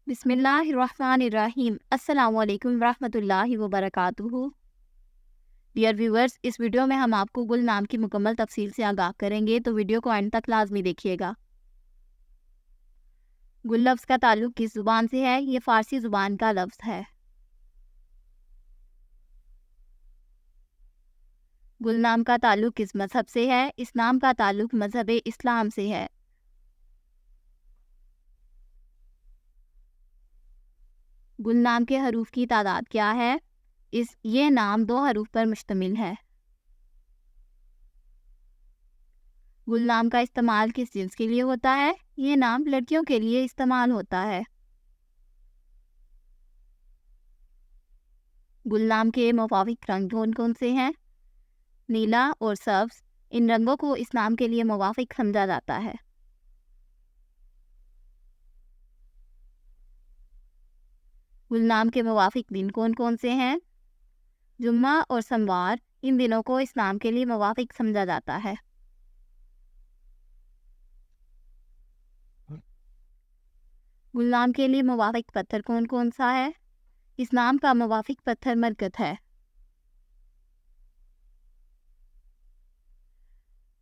بسم اللہ الرحمن الرحیم۔ السلام علیکم ورحمۃ اللہ وبرکاتہ۔ ڈیئر ویورز، اس ویڈیو میں ہم آپ کو گل نام کی مکمل تفصیل سے آگاہ کریں گے، تو ویڈیو کو اینڈ تک لازمی دیکھیے گا۔ گل لفظ کا تعلق کس زبان سے ہے؟ یہ فارسی زبان کا لفظ ہے۔ گل نام کا تعلق کس مذہب سے ہے؟ اس نام کا تعلق مذہب اسلام سے ہے۔ گل نام کے حروف کی تعداد کیا ہے؟ یہ نام 2 حروف پر مشتمل ہے۔ گل نام کا استعمال کس جنس کے لیے ہوتا ہے؟ یہ نام لڑکیوں کے لیے استعمال ہوتا ہے۔ گل نام کے موافق رنگ کون کون سے ہیں؟ نیلا اور سبز، ان رنگوں کو اس نام کے لیے موافق سمجھا جاتا ہے۔ گل نام کے موافق دن کون کون سے ہیں؟ جمعہ اور سموار، ان دنوں کو اس نام کے لیے موافق سمجھا جاتا ہے۔ گل نام کے لیے موافق پتھر کون کون سا ہے؟ اس نام کا موافق پتھر مرکت ہے۔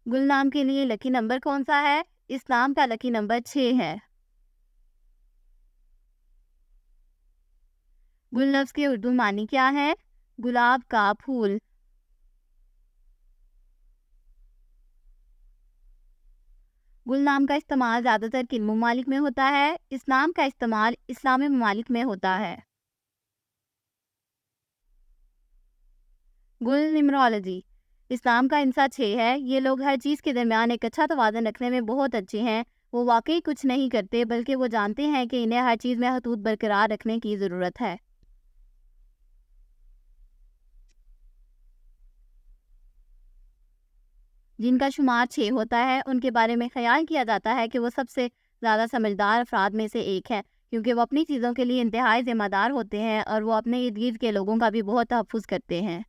گل نام کے لیے لکی نمبر کون سا ہے؟ اس نام کا لکی نمبر 6 ہے۔ گل لفظ کے اردو معنی کیا ہے؟ گلاب کا پھول۔ گل نام کا استعمال زیادہ تر کن ممالک میں ہوتا ہے؟ اس نام کا استعمال اسلامی ممالک میں ہوتا ہے۔ گل نیمرولوجی، اس نام کا انسا 6 ہے۔ یہ لوگ ہر چیز کے درمیان ایک اچھا توازن رکھنے میں بہت اچھے ہیں۔ وہ واقعی کچھ نہیں کرتے، بلکہ وہ جانتے ہیں کہ انہیں ہر چیز میں خطوط برقرار رکھنے کی ضرورت ہے۔ جن کا شمار 6 ہوتا ہے، ان کے بارے میں خیال کیا جاتا ہے کہ وہ سب سے زیادہ سمجھدار افراد میں سے ایک ہیں، کیونکہ وہ اپنی چیزوں کے لیے انتہائی ذمہ دار ہوتے ہیں اور وہ اپنے ارد گرد کے لوگوں کا بھی بہت تحفظ کرتے ہیں۔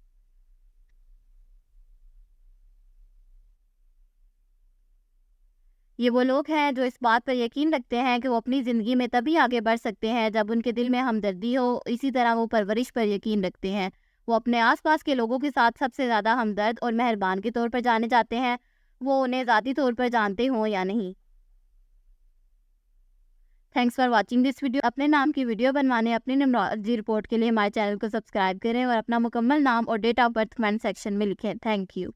یہ وہ لوگ ہیں جو اس بات پر یقین رکھتے ہیں کہ وہ اپنی زندگی میں تبھی آگے بڑھ سکتے ہیں جب ان کے دل میں ہمدردی ہو۔ اسی طرح وہ پرورش پر یقین رکھتے ہیں۔ وہ اپنے آس پاس کے لوگوں کے ساتھ سب سے زیادہ ہمدرد اور مہربان کے طور پر جانے جاتے ہیں، وہ انہیں ذاتی طور پر جانتے ہوں یا نہیں۔ Thanks for watching this video. اپنے نام کی ویڈیو بنوانے اپنی نیمرولوجی رپورٹ کے لیے ہمارے چینل کو سبسکرائب کریں اور اپنا مکمل نام اور date of birth comment section میں لکھیں۔ Thank you.